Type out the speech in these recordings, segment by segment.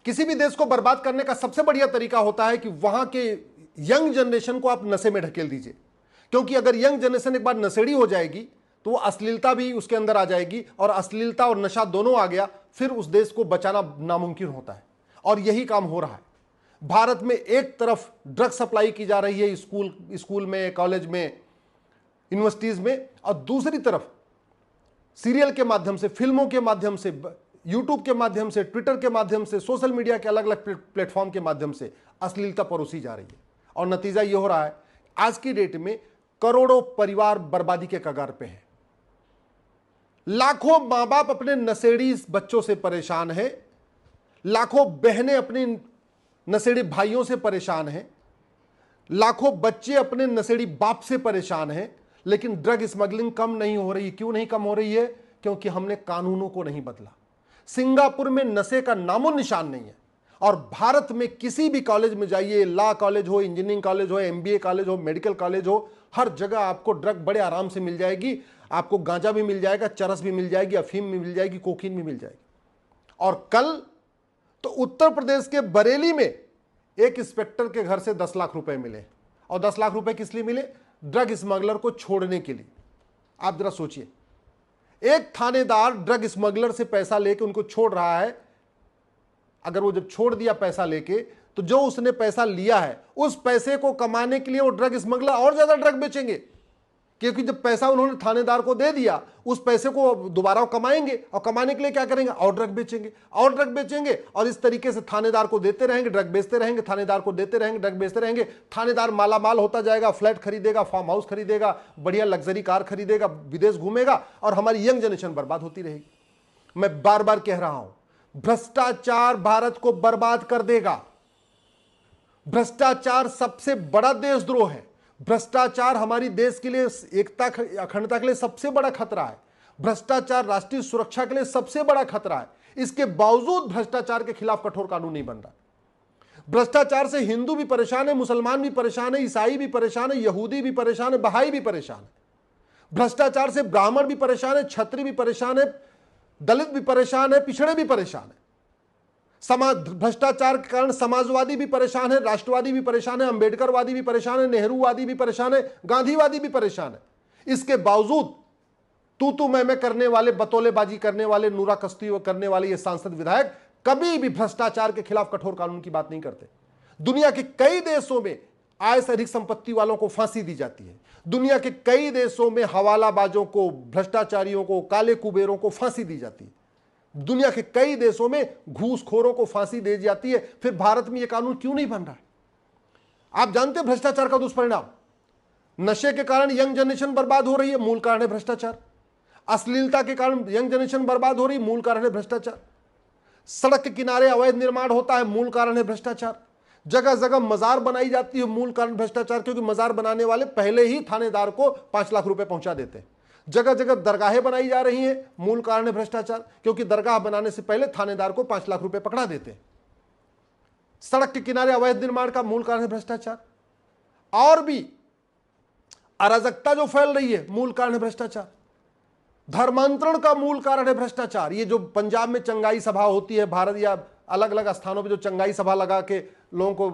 किसी भी देश को बर्बाद करने का सबसे बढ़िया तरीका होता है कि वहां के यंग जनरेशन को आप नशे में ढकेल दीजिए, क्योंकि अगर यंग जनरेशन एक बार नशेड़ी हो जाएगी तो वो अश्लीलता भी उसके अंदर आ जाएगी, और अश्लीलता और नशा दोनों आ गया, फिर उस देश को बचाना नामुमकिन होता है। और यही काम हो रहा है। भारत में एक तरफ ड्रग सप्लाई की जा रही है स्कूल में, कॉलेज में, यूनिवर्सिटीज में, और दूसरी तरफ सीरियल के माध्यम से, फिल्मों के माध्यम से, यूट्यूब के माध्यम से, ट्विटर के माध्यम से, सोशल मीडिया के अलग अलग प्लेटफॉर्म के माध्यम से अश्लीलता परोसी जा रही है। और नतीजा यह हो रहा है, आज की डेट में करोड़ों परिवार बर्बादी के कगार पे हैं। लाखों मां बाप अपने नशेड़ी बच्चों से परेशान हैं, लाखों बहनें अपने नशेड़ी भाइयों से परेशान हैं, लाखों बच्चे अपने नशेड़ी बाप से परेशान हैं, लेकिन ड्रग स्मगलिंग कम नहीं हो रही। क्यों नहीं कम हो रही है? क्योंकि हमने कानूनों को नहीं बदला। सिंगापुर में नशे का नामो निशान नहीं है, और भारत में किसी भी कॉलेज में जाइए, लॉ कॉलेज हो, इंजीनियरिंग कॉलेज हो, एमबीए कॉलेज हो, मेडिकल कॉलेज हो, हर जगह आपको ड्रग बड़े आराम से मिल जाएगी। आपको गांजा भी मिल जाएगा, चरस भी मिल जाएगी, अफीम भी मिल जाएगी, कोकीन भी मिल जाएगी। और कल तो उत्तर प्रदेश के बरेली में एक इंस्पेक्टर के घर से 10 लाख रुपए मिले, और 10 लाख रुपए किस लिए मिले? ड्रग स्मगलर को छोड़ने के लिए। आप जरा सोचिए, एक थानेदार ड्रग स्मगलर से पैसा लेके उनको छोड़ रहा है। अगर वो जब छोड़ दिया पैसा लेके, तो जो उसने पैसा लिया है उस पैसे को कमाने के लिए वो ड्रग स्मगलर और ज्यादा ड्रग बेचेंगे, क्योंकि जब पैसा उन्होंने थानेदार को दे दिया, उस पैसे को दोबारा कमाएंगे, और कमाने के लिए क्या करेंगे? और ड्रग बेचेंगे, और ड्रग बेचेंगे, और इस तरीके से थानेदार को देते रहेंगे, ड्रग बेचते रहेंगे, थानेदार को देते रहेंगे, ड्रग बेचते रहेंगे। थानेदार माला माल होता जाएगा, फ्लैट खरीदेगा, फार्म हाउस खरीदेगा, बढ़िया लग्जरी कार खरीदेगा, विदेश घूमेगा, और हमारी यंग जनरेशन बर्बाद होती रहेगी। मैं बार बार कह रहा हूं, भ्रष्टाचार भारत को बर्बाद कर देगा। भ्रष्टाचार सबसे बड़ा देशद्रोह है। भ्रष्टाचार हमारी देश के लिए एकता, अखंडता के लिए सबसे बड़ा खतरा है। भ्रष्टाचार राष्ट्रीय सुरक्षा के लिए सबसे बड़ा खतरा है। इसके बावजूद भ्रष्टाचार के खिलाफ कठोर कानून नहीं बन रहा। भ्रष्टाचार से हिंदू भी परेशान है, मुसलमान भी परेशान है, ईसाई भी परेशान है, यहूदी भी परेशान है, बहाई भी परेशान है। भ्रष्टाचार से ब्राह्मण भी परेशान है, क्षत्रिय भी परेशान है, दलित भी परेशान है, पिछड़े भी परेशान है। भ्रष्टाचार के कारण समाजवादी भी परेशान है, राष्ट्रवादी भी परेशान है, अंबेडकरवादी भी परेशान है, नेहरूवादी भी परेशान है, गांधीवादी भी परेशान है। इसके बावजूद तू मैं करने वाले, बतौलेबाजी करने वाले, नूरा कश्ती करने वाले ये सांसद विधायक कभी भी भ्रष्टाचार के खिलाफ कठोर कानून की बात नहीं करते। दुनिया के कई देशों में आय से अधिक संपत्ति वालों को फांसी दी जाती है। दुनिया के कई देशों में हवालाबाजों को, भ्रष्टाचारियों को, काले कुबेरों को फांसी दी जाती है। दुनिया के कई देशों में घूसखोरों को फांसी दी जाती है। फिर भारत में यह कानून क्यों नहीं बन रहा है? आप जानते हैं भ्रष्टाचार का दुष्परिणाम, नशे के कारण यंग जनरेशन बर्बाद हो रही है, मूल कारण है भ्रष्टाचार। अश्लीलता के कारण यंग जनरेशन बर्बाद हो रही है, मूल कारण है भ्रष्टाचार। सड़क के किनारे अवैध निर्माण होता है, मूल कारण है भ्रष्टाचार। जगह जगह मजार बनाई जाती है, मूल कारण भ्रष्टाचार, क्योंकि मजार बनाने वाले पहले ही थानेदार को 5 लाख रुपए पहुंचा देते हैं। जगह जगह दरगाहें बनाई जा रही हैं, मूल कारण है भ्रष्टाचार, क्योंकि दरगाह बनाने से पहले थानेदार को 5 लाख रुपए पकड़ा देते हैं। सड़क के किनारे अवैध निर्माण का मूल कारण है भ्रष्टाचार। और भी अराजकता जो फैल रही है, मूल कारण है भ्रष्टाचार। धर्मांतरण का मूल कारण है भ्रष्टाचार। ये जो पंजाब में चंगाई सभा होती है, भारत या अलग अलग स्थानों पर जो चंगाई सभा लगा के लोगों को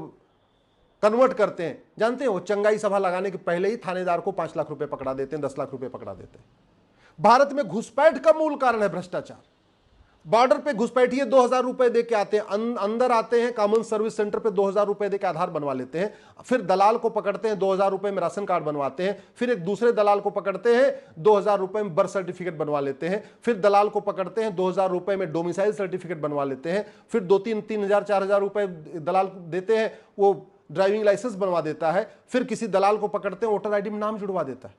कन्वर्ट करते हैं, जानते हैं, वो चंगाई सभा लगाने के पहले ही थानेदार को 5 लाख रुपए पकड़ा देते हैं, 10 लाख रुपए पकड़ा देते हैं। भारत में घुसपैठ का मूल कारण है भ्रष्टाचार। बॉर्डर पे घुसपैठिए 2000 रुपए दे के आते हैं, अंदर आते हैं, कॉमन सर्विस सेंटर पे 2000 रुपए दे के आधार बनवा लेते हैं, फिर दलाल को पकड़ते हैं, 2000 रुपए में राशन कार्ड बनवाते हैं, फिर एक दूसरे दलाल को पकड़ते हैं, 2000 रुपए में बर्थ सर्टिफिकेट बनवा लेते हैं, फिर दलाल को पकड़ते हैं, 2000 रुपए में डोमिसाइल सर्टिफिकेट बनवा लेते हैं, फिर 2-3 4 हजार रुपए दलाल देते हैं, वो ड्राइविंग लाइसेंस बनवा देता है, फिर किसी दलाल को पकड़ते हैं, वोटर आईडी में नाम जुड़वा देता है।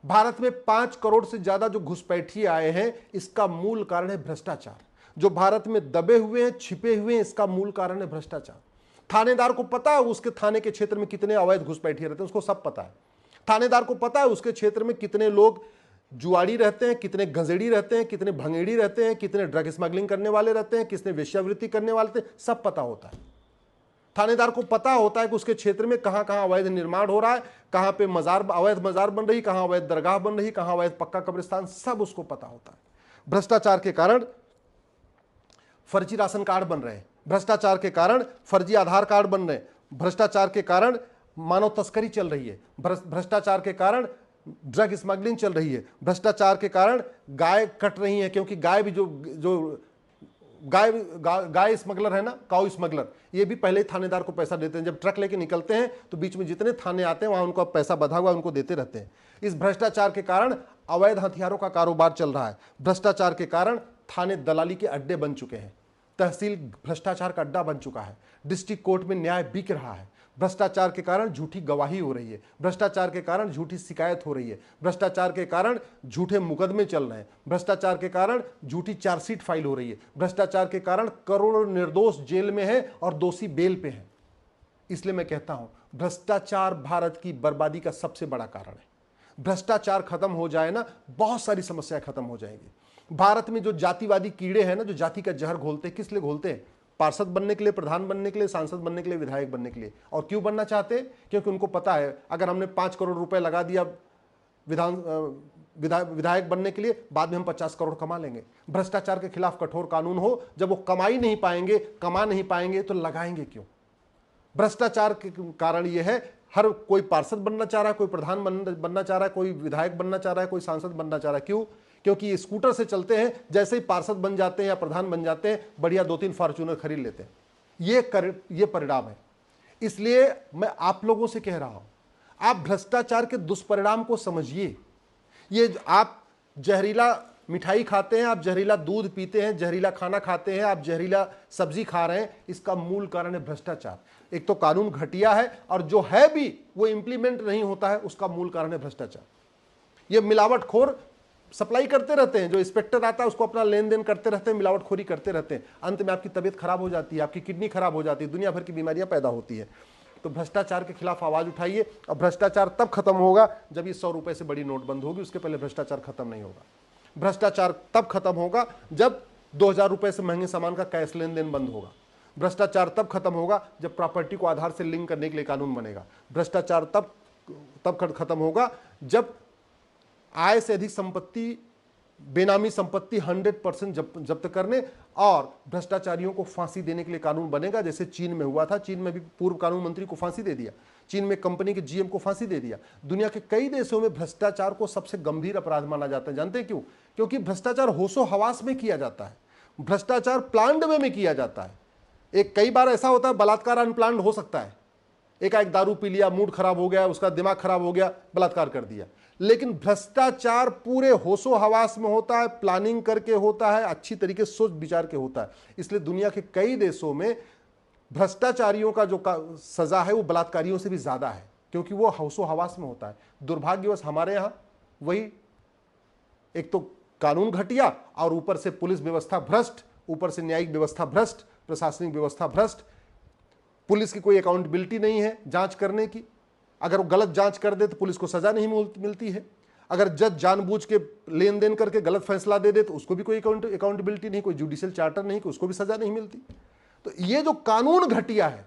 भारत में 5 करोड़ से ज्यादा जो घुसपैठिए आए हैं, इसका मूल कारण है भ्रष्टाचार। जो भारत में दबे हुए हैं, छिपे हुए हैं, इसका मूल कारण है भ्रष्टाचार। थानेदार को पता है उसके थाने के क्षेत्र में कितने अवैध घुसपैठिए रहते हैं, उसको सब पता है। थानेदार को पता है उसके क्षेत्र में कितने लोग जुआड़ी रहते हैं, कितने गंजेड़ी रहते हैं, कितने भंगेड़ी रहते हैं, कितने ड्रग स्मगलिंग करने वाले रहते हैं, कितने वेश्यावृत्ति करने वाले रहते हैं, सब पता होता है। थानेदार को पता होता है कि उसके क्षेत्र में कहां कहां अवैध निर्माण हो रहा है, कहां पे अवैध मजार बन रही, कहां अवैध दरगाह बन रही, कहां अवैध पक्का कब्रिस्तान, सब उसको पता होता है। भ्रष्टाचार के कारण फर्जी राशन कार्ड बन रहे हैं, भ्रष्टाचार के कारण फर्जी आधार कार्ड बन रहे हैं, भ्रष्टाचार के कारण मानव तस्करी चल रही है, भ्रष्टाचार के कारण ड्रग स्मगलिंग चल रही है, भ्रष्टाचार के कारण गाय कट रही है, क्योंकि गाय भी जो गाय स्मगलर है ना, काऊ स्मगलर, ये भी पहले ही थानेदार को पैसा देते हैं। जब ट्रक लेके निकलते हैं तो बीच में जितने थाने आते हैं वहां उनको पैसा बंधा हुआ उनको देते रहते हैं। इस भ्रष्टाचार के कारण अवैध हथियारों का कारोबार चल रहा है, भ्रष्टाचार के कारण थाने दलाली के अड्डे बन चुके हैं, तहसील भ्रष्टाचार का अड्डा बन चुका है, डिस्ट्रिक्ट कोर्ट में न्याय बिक रहा है, भ्रष्टाचार के कारण झूठी गवाही हो रही है, भ्रष्टाचार के कारण झूठी शिकायत हो रही है, भ्रष्टाचार के कारण झूठे मुकदमे चल रहे हैं, भ्रष्टाचार के कारण झूठी चार्जशीट फाइल हो रही है, भ्रष्टाचार के कारण करोड़ों निर्दोष जेल में है और दोषी बेल पे हैं। इसलिए मैं कहता हूं भ्रष्टाचार भारत की बर्बादी का सबसे बड़ा कारण है। भ्रष्टाचार खत्म हो जाए ना, बहुत सारी समस्याएं खत्म हो जाएंगी। भारत में जो जातिवादी कीड़े हैं ना, जो जाति का जहर घोलते हैं, किस लिए घोलते हैं? पार्षद बनने के लिए, प्रधान बनने के लिए, सांसद बनने के लिए, विधायक बनने के लिए। और क्यों बनना चाहते हैं? क्योंकि उनको पता है अगर हमने 5 करोड़ रुपए लगा दिया विधायक बनने के लिए, बाद में हम 50 करोड़ कमा लेंगे। भ्रष्टाचार के खिलाफ कठोर कानून हो, जब वो कमा नहीं पाएंगे तो लगाएंगे क्यों? भ्रष्टाचार के कारण यह है, हर कोई पार्षद बनना चाह रहा है, कोई प्रधान बनना चाह रहा है, कोई विधायक बनना चाह रहा है, कोई सांसद बनना चाह रहा है। क्यों? क्योंकि ये स्कूटर से चलते हैं, जैसे ही पार्षद बन जाते हैं या प्रधान बन जाते हैं, बढ़िया 2-3 फॉर्च्यूनर खरीद लेते हैं। ये परिणाम है। इसलिए मैं आप लोगों से कह रहा हूं, आप भ्रष्टाचार के दुष्परिणाम को समझिए। ये आप जहरीला मिठाई खाते हैं, आप जहरीला दूध पीते हैं, जहरीला खाना खाते हैं, आप जहरीला सब्जी खा रहे हैं, इसका मूल कारण है भ्रष्टाचार। एक तो कानून घटिया है, और जो है भी वो इंप्लीमेंट नहीं होता है, उसका मूल कारण है भ्रष्टाचार। ये मिलावटखोर सप्लाई करते रहते हैं, जो इंस्पेक्टर आता है उसको अपना लेन देन करते रहते हैं, मिलावटखोरी करते रहते हैं, अंत में आपकी तबीयत खराब हो जाती है, आपकी किडनी खराब हो जाती है, दुनिया भर की बीमारियां पैदा होती है। तो भ्रष्टाचार के खिलाफ आवाज उठाइए। और भ्रष्टाचार तब खत्म होगा जब ये 100 रुपए से बड़ी नोट बंद होगी, उसके पहले भ्रष्टाचार खत्म नहीं होगा। भ्रष्टाचार तब खत्म होगा जब 2000 रुपए से महंगे सामान का कैश लेन देन बंद होगा। भ्रष्टाचार तब खत्म होगा जब प्रॉपर्टी को आधार से लिंक करने के लिए कानून बनेगा। भ्रष्टाचार तब खत्म होगा जब आय से अधिक संपत्ति, बेनामी संपत्ति 100% जब्त करने और भ्रष्टाचारियों को फांसी देने के लिए कानून बनेगा, जैसे चीन में हुआ था। चीन में भी पूर्व कानून मंत्री को फांसी दे दिया, चीन में कंपनी के जीएम को फांसी दे दिया। दुनिया के कई देशों में भ्रष्टाचार को सबसे गंभीर अपराध माना जाता है। जानते हैं क्यों? क्योंकि भ्रष्टाचार होशो हवास में किया जाता है, भ्रष्टाचार प्लान्ड वे में किया जाता है। कई बार ऐसा होता है बलात्कार अनप्लान्ड हो सकता है, एक दारू पी लिया, मूड खराब हो गया, उसका दिमाग खराब हो गया, बलात्कार कर दिया। लेकिन भ्रष्टाचार पूरे होशो हवास में होता है, प्लानिंग करके होता है, अच्छी तरीके से सोच विचार के होता है। इसलिए दुनिया के कई देशों में भ्रष्टाचारियों का जो सजा है वो बलात्कारियों से भी ज्यादा है, क्योंकि वो होशो हवास में होता है। दुर्भाग्यवश हमारे यहां वही, एक तो कानून घटिया और ऊपर से पुलिस व्यवस्था भ्रष्ट, ऊपर से न्यायिक व्यवस्था भ्रष्ट, प्रशासनिक व्यवस्था भ्रष्ट, पुलिस की कोई अकाउंटेबिलिटी नहीं है जांच करने की। अगर वो गलत जांच कर दे तो पुलिस को सजा नहीं मिलती है। अगर जज जानबूझ के लेन देन करके गलत फैसला दे दे तो उसको भी कोई अकाउंटेबिलिटी नहीं, कोई जुडिशियल चार्टर नहीं, उसको भी सजा नहीं मिलती। तो ये जो कानून घटिया है,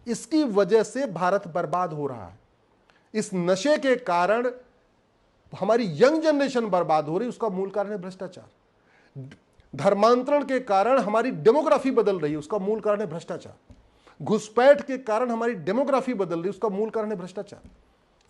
इसकी वजह से भारत बर्बाद हो रहा है। इस नशे के कारण हमारी यंग जनरेशन बर्बाद हो रही है, उसका मूल कारण है भ्रष्टाचार। धर्मांतरण के कारण हमारी डेमोग्राफी बदल रही है, उसका मूल कारण है भ्रष्टाचार। घुसपैठ के कारण हमारी डेमोग्राफी बदल रही है, उसका मूल कारण है भ्रष्टाचार।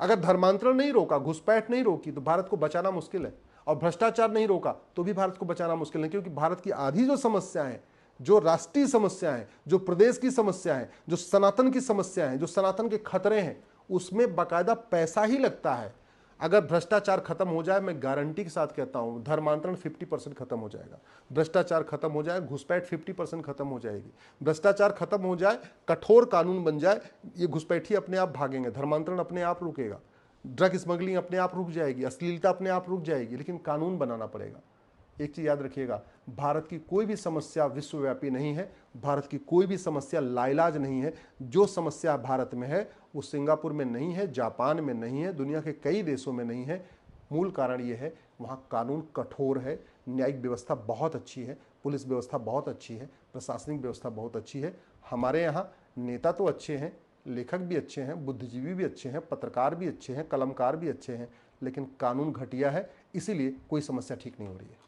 अगर धर्मांतरण नहीं रोका, घुसपैठ नहीं रोकी तो भारत को बचाना मुश्किल है, और भ्रष्टाचार नहीं रोका तो भी भारत को बचाना मुश्किल है। क्योंकि भारत की आधी जो समस्या है, जो राष्ट्रीय समस्या है, जो प्रदेश की समस्या है, जो सनातन की समस्या है, जो सनातन के खतरे हैं, उसमें बाकायदा पैसा ही लगता है। अगर भ्रष्टाचार खत्म हो जाए, मैं गारंटी के साथ कहता हूं, धर्मांतरण 50% खत्म हो जाएगा। भ्रष्टाचार खत्म हो जाए, घुसपैठ 50% खत्म हो जाएगी। भ्रष्टाचार खत्म हो जाए, कठोर कानून बन जाए, ये घुसपैठी अपने आप भागेंगे, धर्मांतरण अपने आप रुकेगा, ड्रग स्मगलिंग अपने आप रुक जाएगी, अश्लीलता अपने आप रुक जाएगी। लेकिन कानून बनाना पड़ेगा। एक चीज याद रखिएगा, भारत की कोई भी समस्या विश्वव्यापी नहीं है, भारत की कोई भी समस्या लाइलाज नहीं है। जो समस्या भारत में है वो सिंगापुर में नहीं है, जापान में नहीं है, दुनिया के कई देशों में नहीं है। मूल कारण ये है, वहाँ कानून कठोर है, न्यायिक व्यवस्था बहुत अच्छी है, पुलिस व्यवस्था बहुत अच्छी है, प्रशासनिक व्यवस्था बहुत अच्छी है। हमारे यहाँ नेता तो अच्छे हैं, लेखक भी अच्छे हैं, बुद्धिजीवी भी अच्छे हैं, पत्रकार भी अच्छे हैं, कलमकार भी अच्छे हैं, लेकिन कानून घटिया है, इसीलिए कोई समस्या ठीक नहीं हो रही है।